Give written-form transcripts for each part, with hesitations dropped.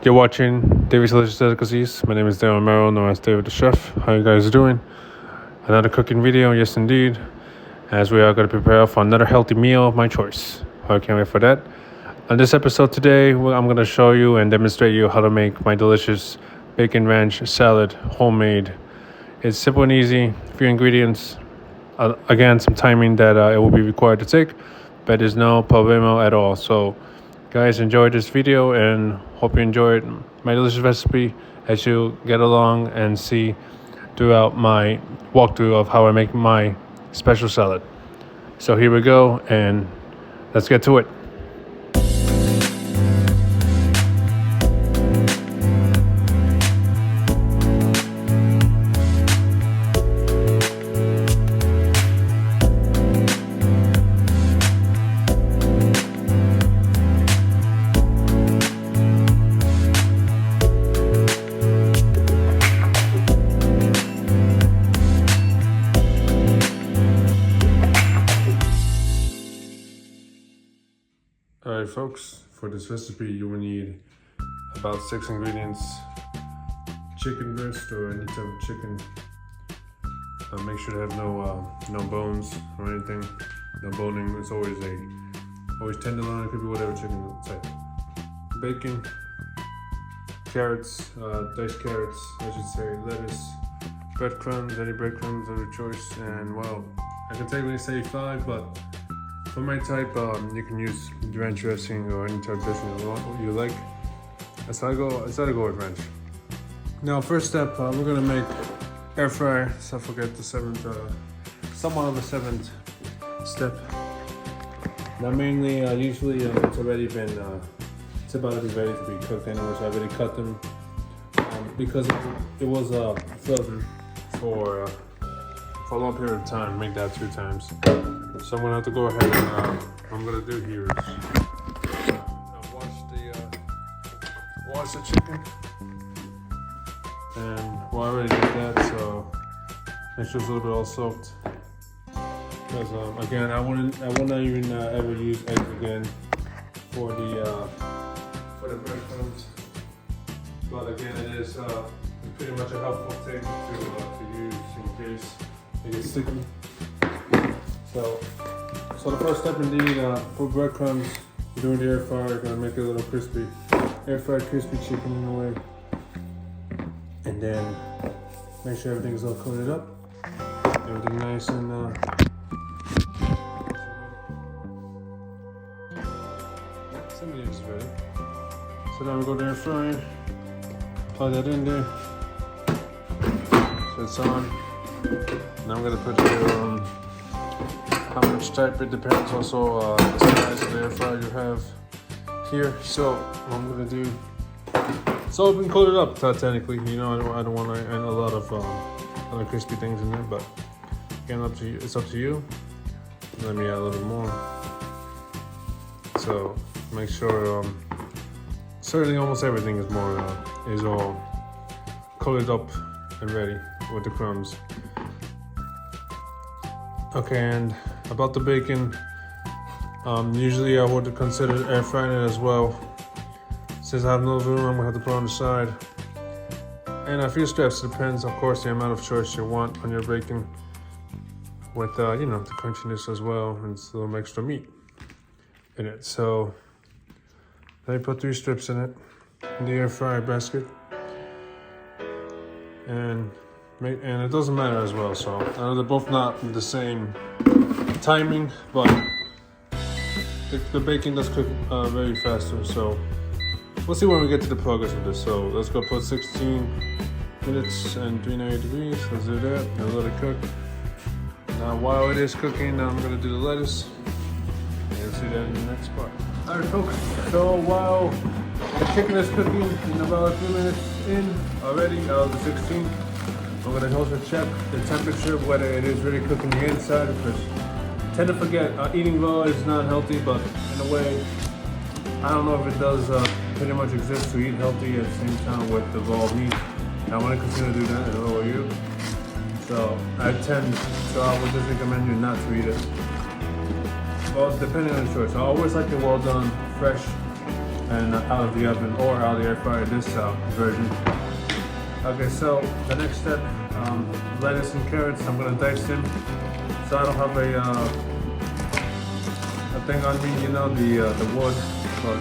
You're watching David's Delicious Delicacies. My name is David Romero, known as David the Chef. How you guys doing? Another cooking video, yes indeed. As we are going to prepare for another healthy meal of my choice. I can't wait for that. On this episode today, I'm going to show you and demonstrate you how to make my delicious bacon ranch salad, homemade. It's simple and easy. Few ingredients. Again, some timing that it will be required to take, but there's no problemo at all. So, guys, enjoy this video and hope you enjoyed my delicious recipe as you get along and see throughout my walkthrough of how I make my special salad. So here we go, and let's get to it. Alright folks, for this recipe you will need about 6 ingredients. Chicken breast or any type of chicken. Make sure to have no bones or anything. No boning. It's always tenderloin. It could be whatever chicken type. Bacon, carrots, diced carrots, I should say, lettuce, breadcrumbs, any breadcrumbs of your choice, and well, I can technically say 5, but for my type, you can use ranch dressing or any type of dressing you like. That's how I go with ranch. Now, first step, we're gonna make air fryer. So I forget the somewhat of the 7th step. Now, mainly, usually it's already been, it's about to be ready to be cooked anyway. So I already cut them because it was frozen for a long period of time. Make that 2 times. So I'm gonna have to go ahead and what I'm gonna do here is wash the chicken, and well, I already did that, so make sure it's a little bit all soaked. Because again, I will not even ever use eggs again for the breadcrumbs. But again, it is pretty much a helpful thing to use in case it gets sticky. So the first step indeed, put breadcrumbs during the air fryer. Gonna make it a little crispy, air fried crispy chicken in a way. And then make sure everything's all coated up, everything nice and some of these is ready. So now we go to the air fryer, plug that in there, so it's on. Now I'm gonna put here how much type, it depends also the size of the air fryer you have here. So what I'm gonna do, it's all been coated up technically, you know. I don't want to add a lot of other crispy things in there, but again, it's up to you. Let me add a little more. So make sure certainly almost everything is all coated up and ready with the crumbs. Okay, and about the bacon, usually I would consider air frying it as well. Since I have no room, I'm gonna have to put it on the side. And a few steps, depends, of course, the amount of choice you want on your bacon. With the crunchiness as well, and it's a little extra meat in it. So let me put 3 strips in it, in the air fryer basket. And it doesn't matter as well, so I know they're both not the same timing, but the bacon does cook very faster, so we'll see when we get to the progress of this. So let's go put 16 minutes and 390 degrees. Let's do that and let it cook. Now while it is cooking, I'm gonna do the lettuce, and you'll see that in the next part. Alright folks, so while the chicken is cooking, in about a few minutes in already, out of the 16, I'm going to also check the temperature, whether it is really cooking the inside, because I tend to forget eating raw is not healthy, but in a way, I don't know if it does pretty much exist to eat healthy at the same time with the raw meat. I want to continue to do that, and so are you. So I would just recommend you not to eat it. Well, depending on the choice. I always like it well done, fresh, and out of the oven or out of the air fryer, this version. Okay, so the next step, lettuce and carrots, I'm gonna dice them. So I don't have a thing on me, you know, the wood, but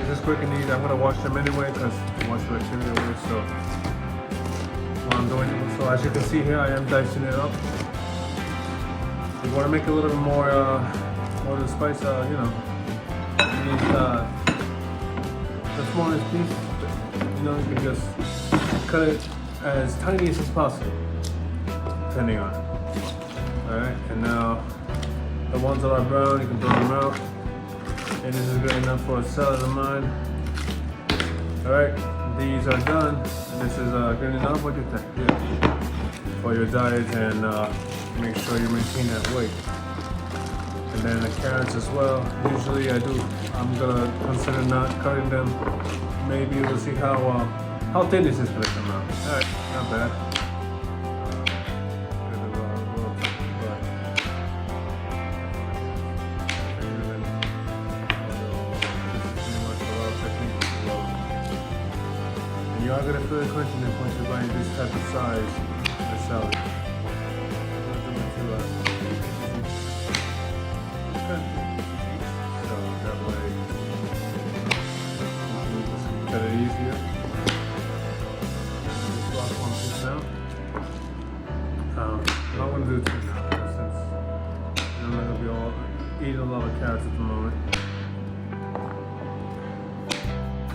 it's just quick and easy. I'm gonna wash them anyway because I wash the chili away, so while I'm doing it. So as you can see here, I am dicing it up. You wanna make it a little bit more of the spice, you know, you need the smallest piece, you know, you can just cut it as tiny as possible, depending on it. Alright, and now the ones that are brown, you can throw them out. And this is good enough for a salad of mine. Alright, these are done. And this is good enough. What do you think? Yeah. For your diet, and make sure you maintain that weight. And then the carrots as well. Usually I'm gonna consider not cutting them. Maybe we'll see how thin this is gonna come out. Alright, not bad. You are gonna feel the crunchiness once you're buying this type of size of salad. So that way you cut it easier. Just block one piece out. I'm not gonna do two now since I'm not gonna be eating a lot of carrots at the moment.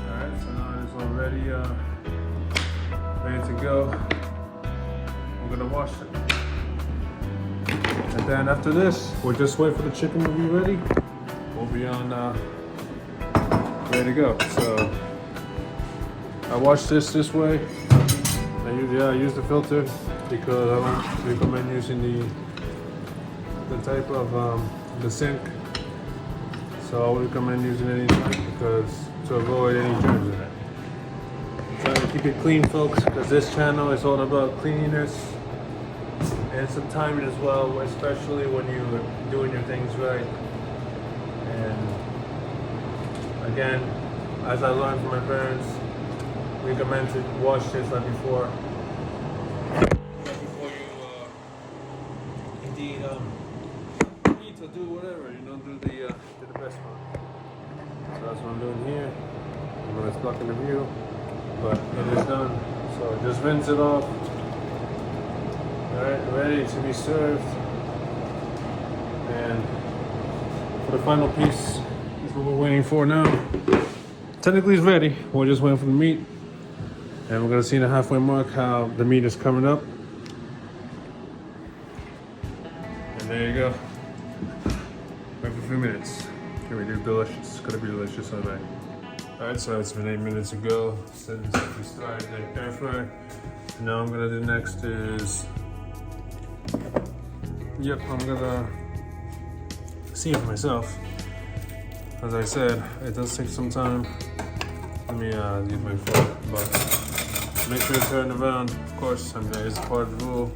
Alright, so now it's already ready to go. I'm gonna wash it. And then after this, we'll just wait for the chicken to be ready. We'll be on ready to go. So I wash this way. I use the filter because I don't recommend using the type of the sink. So I would recommend using any type because to avoid any germs in it. Try to keep it clean, folks, because this channel is all about cleanliness and some timing as well, especially when you're doing your things right. And again, as I learned from my parents, recommend to wash this like before you indeed eat or do whatever. You don't do the best one. So that's what I'm doing here. I'm gonna block in the view. But it is done. So just rinse it off. Alright, ready to be served. And for the final piece, this is what we're waiting for now. Technically it's ready. We're just waiting for the meat. And we're gonna see in the halfway mark how the meat is coming up. And there you go. Wait for a few minutes. It's gonna be delicious. It's gonna be delicious, I think. Alright, so it's been 8 minutes ago since we started the air fryer. Now I'm gonna do next is, I'm gonna see it for myself. As I said, it does take some time. Let me leave my fork, but make sure you turn it around. Of course, I mean, that is part of the rule.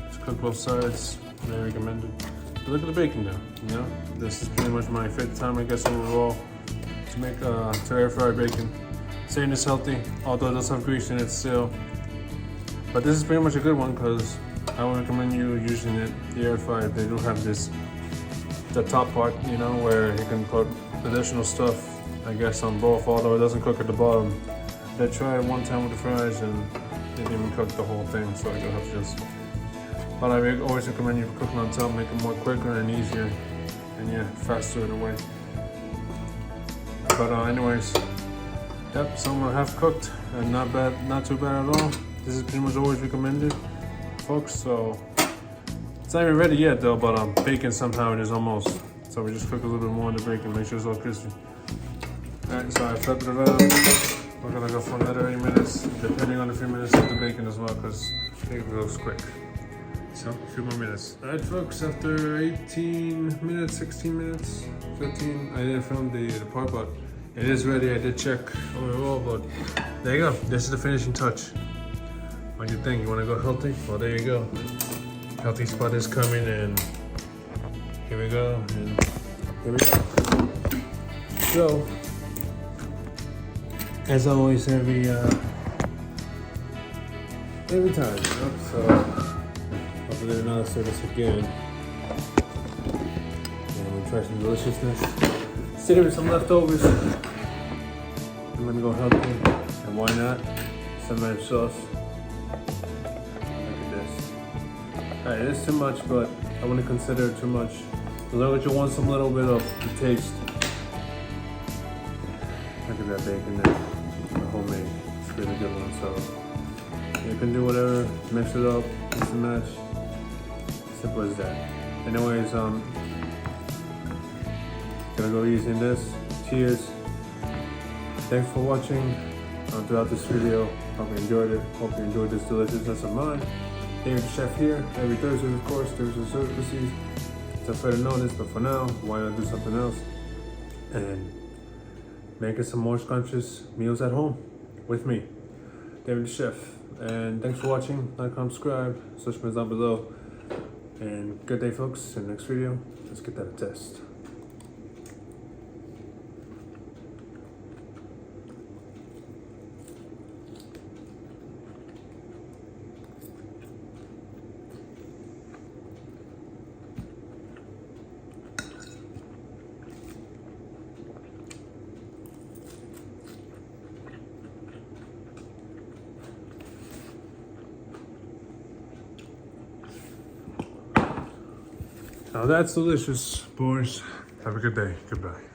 Just cook both sides, very recommended. But look at the bacon now, you know? This is pretty much my fifth time, I guess, overall to make to air fry bacon. Saying it's healthy, although it does have grease in it still. But this is pretty much a good one because I would recommend you using it, the air fryer. They do have the top part, you know, where you can put additional stuff, I guess, on both, although it doesn't cook at the bottom. I tried one time with the fries and it didn't even cook the whole thing, so you'll have to just. But I always recommend you cooking on top, make it more quicker and easier, and faster in a way. But anyways, yep, some are half cooked and not bad, not too bad at all. This is pretty much always recommended, folks. So it's not even ready yet though, but bacon somehow it is almost. So we just cook a little bit more on the bacon, make sure it's all crispy. Alright, so I flip it around. We're gonna go for another 8 minutes, depending on the few minutes of the bacon as well, because I think it goes quick. So a few more minutes. Alright folks, after 18 minutes, 16 minutes, 15, I didn't film the part, but it is ready. I did check overall, but there you go. This is the finishing touch. What do you think? You want to go healthy? Well, there you go. Healthy spot is coming, and here we go. And here we go. So as always, every time. You know? So hopefully they're not say this again. And we'll try some deliciousness. Sitting with some leftovers. I'm gonna go healthy, and why not? Some ranch sauce. Look at this. Alright, it is too much, but I wouldn't consider it too much. As long as you want some little bit of the taste. Look at that bacon there. The homemade. It's really good one. So you can do whatever, mix it up, mix and match. Simple as that. Anyways, gonna go easy in this. Cheers. Thanks for watching throughout this video. Hope you enjoyed it. Hope you enjoyed this deliciousness of mine. David the Chef here. Every Thursday, of course, Thursday Delicacies. It's a fair notice, but for now, why not do something else? And making some more scrumptious meals at home with me, David the Chef. And thanks for watching. Like, comment, subscribe. Social media down below. And good day, folks. In the next video, let's get that a test. Now that's delicious, boys. Have a good day. Goodbye.